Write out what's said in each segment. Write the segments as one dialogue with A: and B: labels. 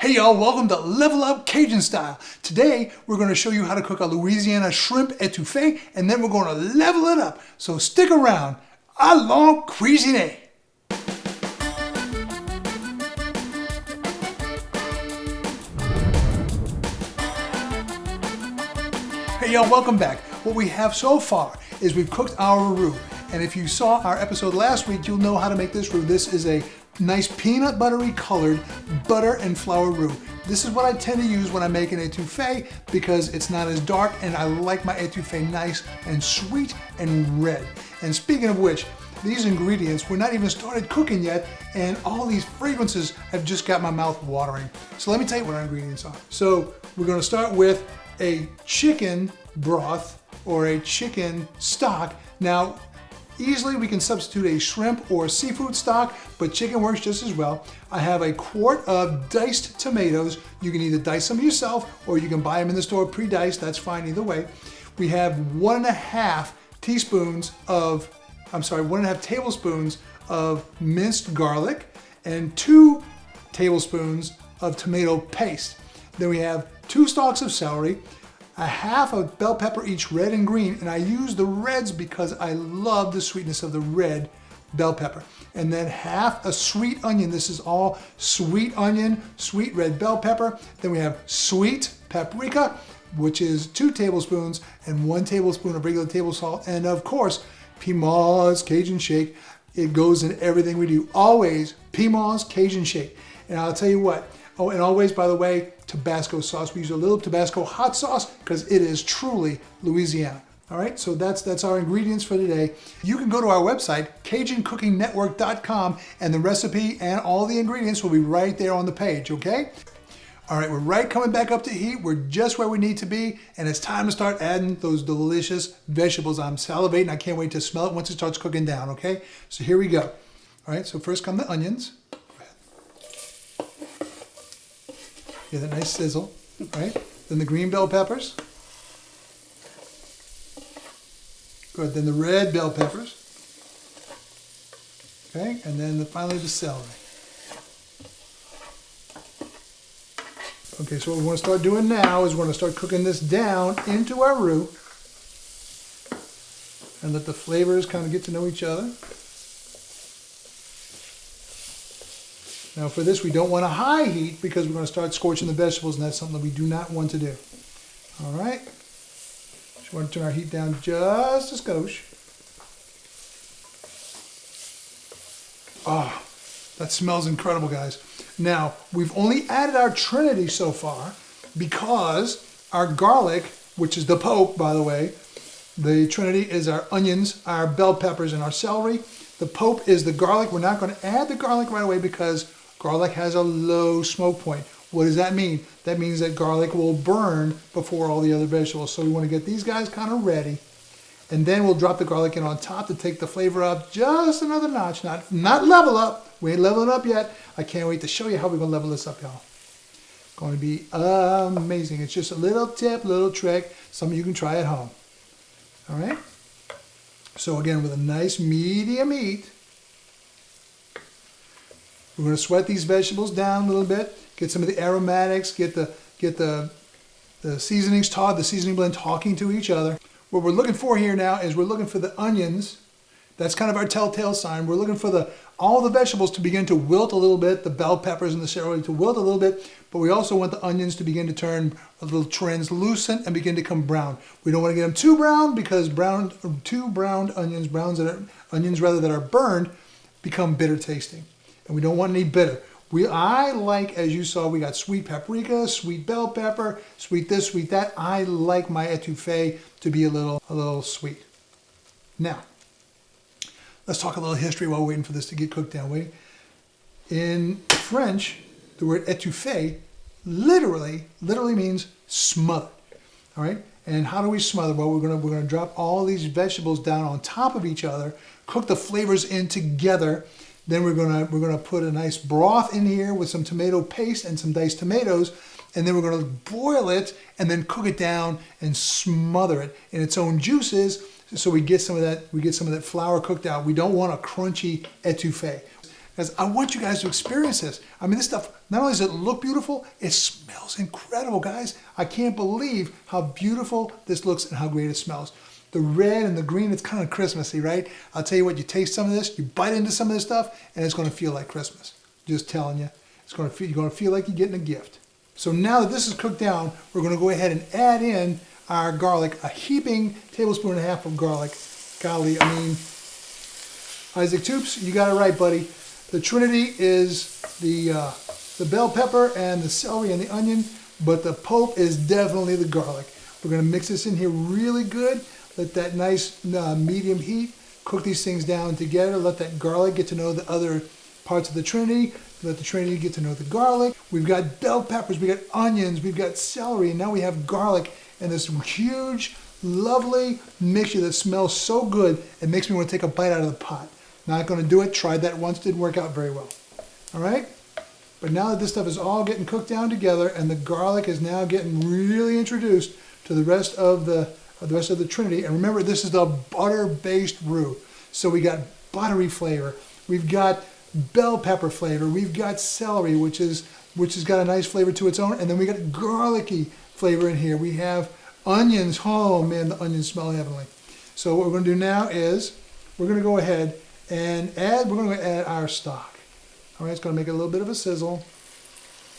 A: Hey y'all, welcome to Level Up Cajun Style. Today, we're going to show you how to cook a Louisiana shrimp étouffée, and then we're going to level it up. So stick around. Allons cuisiner! Hey y'all, welcome back. What we have so far is we've cooked our roux. And if you saw our episode last week, you'll know how to make this roux. This is a nice peanut buttery colored butter and flour roux. This is what I tend to use when I make an étouffée because it's not as dark and I like my étouffée nice and sweet and red. And speaking of which, these ingredients, we're not even started cooking yet and all these fragrances have just got my mouth watering. So let me tell you what our ingredients are. So we're gonna start with a chicken broth or a chicken stock. Now, easily we can substitute a shrimp or seafood stock, but chicken works just as well. I have a quart of diced tomatoes. You can either dice them yourself or you can buy them in the store pre-diced, that's fine either way. We have 1.5 tablespoons of minced garlic and 2 tablespoons of tomato paste. Then we have 2 stalks of celery, a half a bell pepper each, red and green, and I use the reds because I love the sweetness of the red bell pepper. And then half a sweet onion. This is all sweet onion, sweet red bell pepper. Then we have sweet paprika, which is 2 tablespoons, and 1 tablespoon of regular table salt. And of course, Piedmont's Cajun shake. It goes in everything we do. Always Piedmont's Cajun shake. And I'll tell you what, oh, and always, by the way, Tabasco sauce. We use a little Tabasco hot sauce because it is truly Louisiana. All right, so that's our ingredients for today. You can go to our website, CajunCookingNetwork.com, and the recipe and all the ingredients will be right there on the page, okay? All right, we're coming back up to heat. We're just where we need to be, and it's time to start adding those delicious vegetables. I'm salivating. I can't wait to smell it once it starts cooking down, okay? So here we go. All right, so first come the onions. Get a nice sizzle, right? Then the green bell peppers. Good, then the red bell peppers. Okay, and then finally the celery. Okay, so what we want to start doing now is we're going to start cooking this down into our roux and let the flavors kind of get to know each other. Now for this, we don't want a high heat because we're going to start scorching the vegetables, and that's something that we do not want to do. All right. Just want to turn our heat down just a skosh. Ah, that smells incredible, guys. Now, we've only added our trinity so far because our garlic, which is the pope, by the way, the trinity is our onions, our bell peppers, and our celery. The pope is the garlic. We're not going to add the garlic right away because garlic has a low smoke point. What does that mean? That means that garlic will burn before all the other vegetables. So we want to get these guys kind of ready. And then we'll drop the garlic in on top to take the flavor up just another notch. Not level up. We ain't leveling up yet. I can't wait to show you how we're going to level this up, y'all. Going to be amazing. It's just a little tip, little trick. Something you can try at home. All right? So again, with a nice medium heat, we're going to sweat these vegetables down a little bit, get some of the aromatics, get the seasonings the seasoning blend talking to each other. What we're looking for here now is we're looking for the onions. That's kind of our telltale sign. We're looking for all the vegetables to begin to wilt a little bit, the bell peppers and the celery to wilt a little bit, but we also want the onions to begin to turn a little translucent and begin to come brown. We don't want to get them too brown because too browned onions, onions that are burned, become bitter tasting. And we don't want any bitter. I like, as you saw, we got sweet paprika, sweet bell pepper, sweet this, sweet that. I like my étouffée to be a little sweet. Now, let's talk a little history while we're waiting for this to get cooked down. In French, the word étouffée literally means smother. All right? And how do we smother? Well, we're gonna drop all these vegetables down on top of each other, cook the flavors in together. Then we're gonna put a nice broth in here with some tomato paste and some diced tomatoes, and then we're gonna boil it and then cook it down and smother it in its own juices, so we get some of that flour cooked out. We don't want a crunchy étouffée. Because I want you guys to experience this. I mean, this stuff, not only does it look beautiful, it smells incredible, guys. I can't believe how beautiful this looks and how great it smells. The red and the green, it's kind of Christmassy, right? I'll tell you what, you taste some of this, you bite into some of this stuff, and it's going to feel like Christmas. Just telling you. You're going to feel like you're getting a gift. So now that this is cooked down, we're going to go ahead and add in our garlic, a heaping tablespoon and a half of garlic. Golly, I mean, Isaac Toops, you got it right, buddy. The trinity is the bell pepper and the celery and the onion, but the pope is definitely the garlic. We're going to mix this in here really good. Let that nice medium heat cook these things down together. Let that garlic get to know the other parts of the trinity. Let the trinity get to know the garlic. We've got bell peppers, we've got onions, we've got celery, and now we have garlic and this huge, lovely mixture that smells so good, it makes me want to take a bite out of the pot. Not going to do it. Tried that once, didn't work out very well. All right? But now that this stuff is all getting cooked down together and the garlic is now getting really introduced to the rest of the trinity, and remember, this is the butter-based roux. So we got buttery flavor. We've got bell pepper flavor. We've got celery, which has got a nice flavor to its own, and then we got garlicky flavor in here. We have onions. Oh man, the onions smell heavenly. So what we're going to do now is we're going to go ahead and add our stock. All right, it's going to make it a little bit of a sizzle.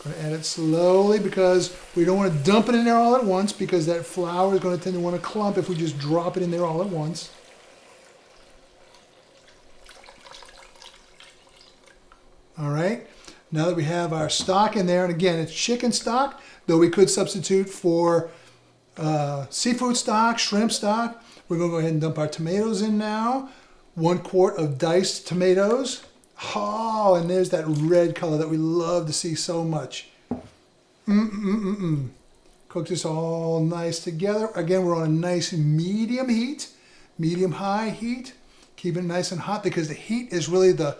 A: Going to add it slowly because we don't want to dump it in there all at once, because that flour is going to tend to want to clump if we just drop it in there all at once. All right, now that we have our stock in there, and again, it's chicken stock, though we could substitute for seafood stock, shrimp stock. We're going to go ahead and dump our tomatoes in now. 1 quart of diced tomatoes. Oh, and there's that red color that we love to see so much. Cook this all nice together. Again, we're on a nice medium heat, medium-high heat. Keep it nice and hot because the heat is really the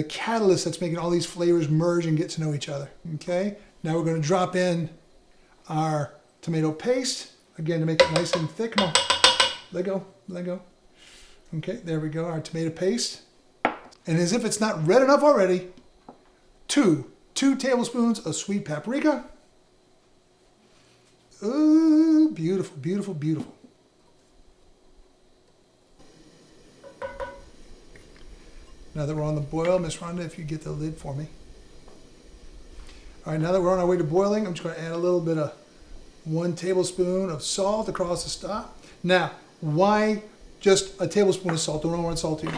A: catalyst that's making all these flavors merge and get to know each other. Okay, now we're going to drop in our tomato paste, again to make it nice and thick. Come on, let go, let go. Okay, there we go, our tomato paste. And as if it's not red enough already, two tablespoons of sweet paprika. Ooh, beautiful, beautiful, beautiful. Now that we're on the boil, Miss Rhonda, if you get the lid for me. All right, now that we're on our way to boiling, I'm just going to add a little bit of 1 tablespoon of salt across the stock. Now, why just a tablespoon of salt? Don't want salty.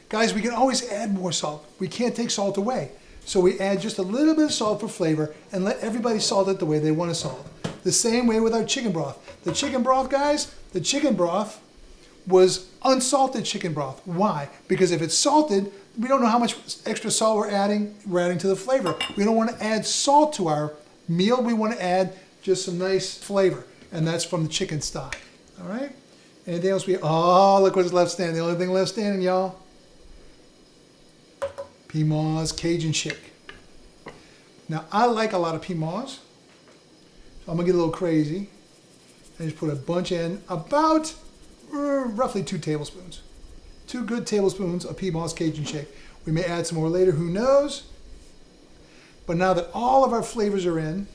A: Guys, we can always add more salt. We can't take salt away. So we add just a little bit of salt for flavor and let everybody salt it the way they want to salt. The same way with our chicken broth. The chicken broth, guys, the chicken broth was unsalted chicken broth. Why? Because if it's salted, we don't know how much extra salt we're adding. We're adding to the flavor. We don't want to add salt to our meal. We want to add just some nice flavor. And that's from the chicken stock. All right? Anything else? Oh, look what's left standing. The only thing left standing, y'all. Piedmont's Cajun shake. Now, I like a lot of Piedmont's. So I'm going to get a little crazy. And just put a bunch in, about roughly 2 tablespoons. 2 good tablespoons of Piedmont's Cajun shake. We may add some more later, who knows? But now that all of our flavors are in,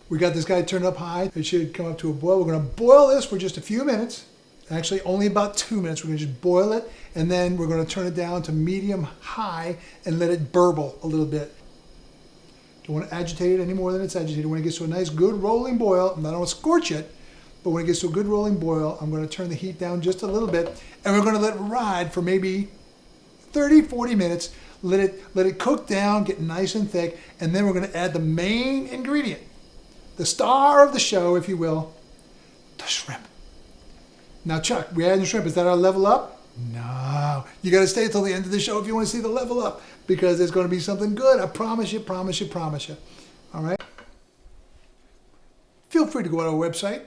A: we got this guy turned up high. It should come up to a boil. We're going to boil this for just a few minutes. Actually, only about 2 minutes. We're going to just boil it, and then we're going to turn it down to medium-high and let it burble a little bit. Don't want to agitate it any more than it's agitated. When it gets to a nice, good rolling boil, I don't want to scorch it, but when it gets to a good rolling boil, I'm going to turn the heat down just a little bit, and we're going to let it ride for maybe 30, 40 minutes. Let it cook down, get nice and thick, and then we're going to add the main ingredient, the star of the show, if you will, the shrimp. Now, Chuck, we're adding shrimp. Is that our level up? No. You got to stay until the end of the show if you want to see the level up, because there's going to be something good. I promise you, promise you, promise you. All right? Feel free to go to our website,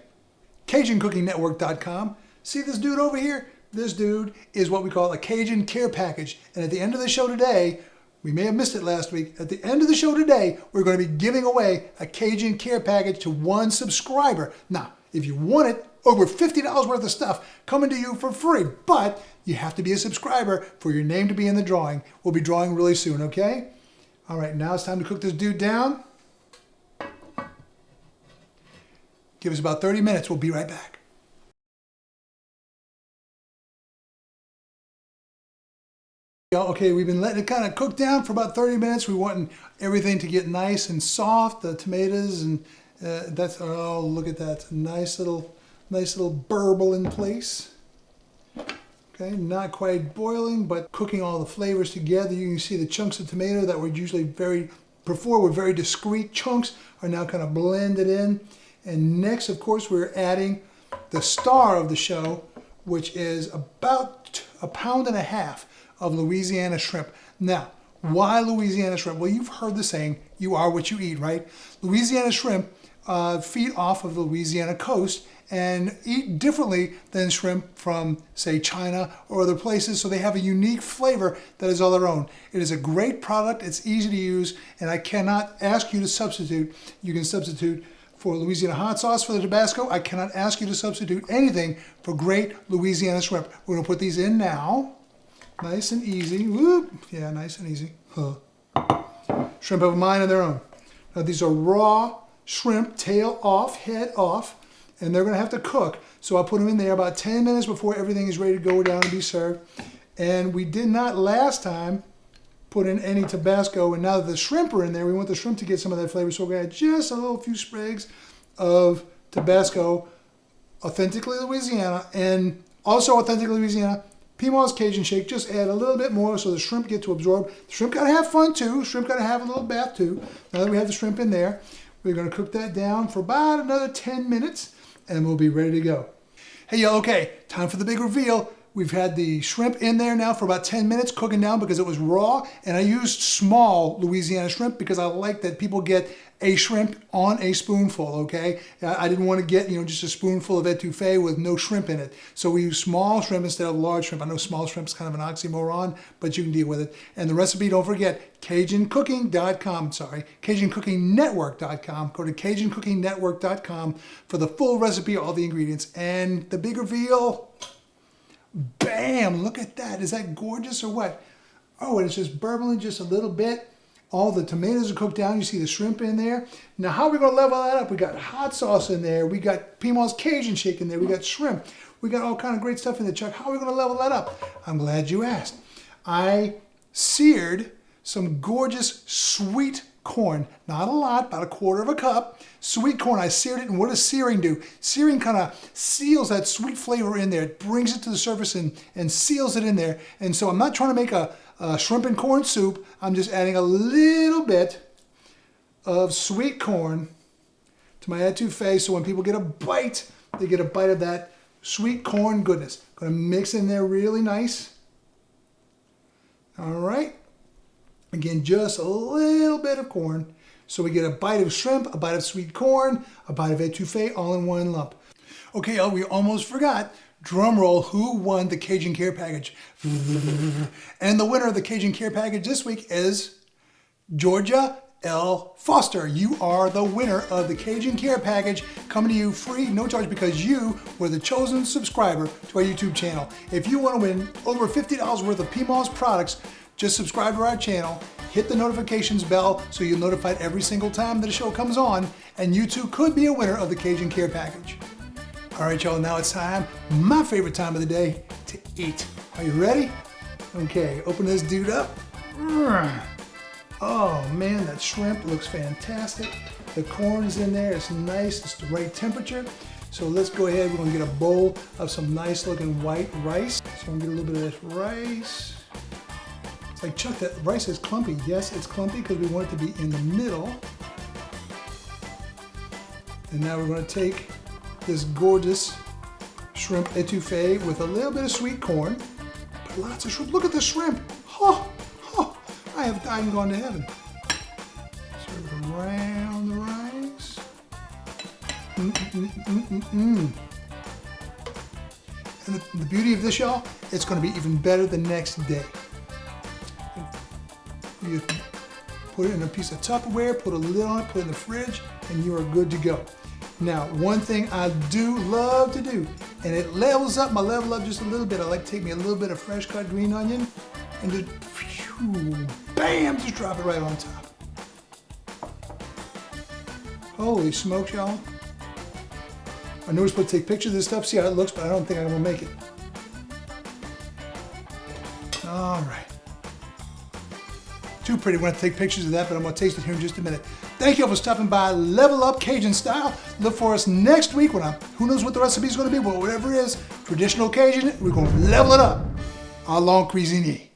A: CajunCookingNetwork.com. See this dude over here? This dude is what we call a Cajun care package. And at the end of the show today, we may have missed it last week. At the end of the show today, we're going to be giving away a Cajun care package to 1 subscriber. Now, if you want it, over $50 worth of stuff coming to you for free. But you have to be a subscriber for your name to be in the drawing. We'll be drawing really soon, okay? All right, now it's time to cook this dude down. Give us about 30 minutes. We'll be right back. Okay, we've been letting it kind of cook down for about 30 minutes. We want everything to get nice and soft, the tomatoes, and that's, oh, look at that. Nice little burble in place. Okay, not quite boiling, but cooking all the flavors together. You can see the chunks of tomato that were usually before were very discrete chunks are now kind of blended in. And next, of course, we're adding the star of the show, which is about 1.5 pounds of Louisiana shrimp. Now, why Louisiana shrimp? Well, you've heard the saying, you are what you eat, right? Louisiana shrimp feed off of the Louisiana coast and eat differently than shrimp from, say, China or other places, so they have a unique flavor that is all their own. It is a great product, it's easy to use, and I cannot ask you to substitute. You can substitute for Louisiana hot sauce for the Tabasco. I cannot ask you to substitute anything for great Louisiana shrimp. We're gonna put these in now. Nice and easy. Whoop. Yeah, nice and easy. Huh. Shrimp have a mind of their own. Now these are raw shrimp, tail off, head off, and they're gonna have to cook. So I'll put them in there about 10 minutes before everything is ready to go down and be served. And we did not last time put in any Tabasco, and now that the shrimp are in there, we want the shrimp to get some of that flavor. So we're gonna add just a few sprigs of Tabasco, authentically Louisiana, and also authentically Louisiana, Piedmont's Cajun shake. Just add a little bit more so the shrimp get to absorb. The shrimp gotta have fun too. Shrimp gotta have a little bath too. Now that we have the shrimp in there, we're gonna cook that down for about another 10 minutes and we'll be ready to go. Hey, y'all, okay, time for the big reveal. We've had the shrimp in there now for about 10 minutes cooking down because it was raw, and I used small Louisiana shrimp because I like that people get a shrimp on a spoonful, okay? I didn't want to get, just a spoonful of étouffée with no shrimp in it. So we use small shrimp instead of large shrimp. I know small shrimp is kind of an oxymoron, but you can deal with it. And the recipe, don't forget, CajunCooking.com, CajunCookingNetwork.com. Go to CajunCookingNetwork.com for the full recipe, all the ingredients. And the big reveal, bam, look at that. Is that gorgeous or what? Oh, and it's just burbling just a little bit. All the tomatoes are cooked down. You see the shrimp in there. Now, how are we going to level that up? We got hot sauce in there. We got Piedmont's Cajun shake in there. We got shrimp. We got all kind of great stuff in there, Chuck. How are we going to level that up? I'm glad you asked. I seared some gorgeous sweet corn. Not a lot, about 1/4 cup. Sweet corn, I seared it, and what does searing do? Searing kind of seals that sweet flavor in there. It brings it to the surface and seals it in there. And so I'm not trying to make a shrimp and corn soup. I'm just adding a little bit of sweet corn to my étouffée, so when people get a bite, they get a bite of that sweet corn goodness. Gonna mix in there really nice. All right. Again, just a little bit of corn. So we get a bite of shrimp, a bite of sweet corn, a bite of étouffée, all in one lump. Okay, y'all, we almost forgot. Drum roll, who won the Cajun Care Package? And the winner of the Cajun Care Package this week is Georgia L. Foster. You are the winner of the Cajun Care Package, coming to you free, no charge, because you were the chosen subscriber to our YouTube channel. If you want to win over $50 worth of Piedmont's products, just subscribe to our channel, hit the notifications bell so you're notified every single time that a show comes on, and you too could be a winner of the Cajun Care Package. All right, y'all, now it's time, my favorite time of the day, to eat. Are you ready? Okay, open this dude up. Oh man, that shrimp looks fantastic. The corn's in there, it's nice, it's the right temperature. So let's go ahead, we're gonna get a bowl of some nice looking white rice. So I'm gonna get a little bit of this rice. It's like, Chuck, that rice is clumpy. Yes, it's clumpy because we want it to be in the middle. And now we're gonna take this gorgeous shrimp étouffée with a little bit of sweet corn. But lots of shrimp. Look at the shrimp. Oh, oh, I have died and gone to heaven. Serve it around the rice. And the beauty of this, y'all, it's going to be even better the next day. You put it in a piece of Tupperware, put a lid on it, put it in the fridge, and you are good to go. Now, one thing I do love to do, and it levels up my level up just a little bit. I like to take me a little bit of fresh cut green onion and just, phew, bam, just drop it right on top. Holy smokes, y'all. I know we're supposed to take pictures of this stuff, see how it looks, but I don't think I'm gonna make it. All right. Too pretty. We're going to take pictures of that, but I'm going to taste it here in just a minute. Thank you all for stopping by Level Up Cajun Style. Look for us next week when who knows what the recipe is going to be, but whatever it is, traditional Cajun, we're going to level it up. À la cuisinier.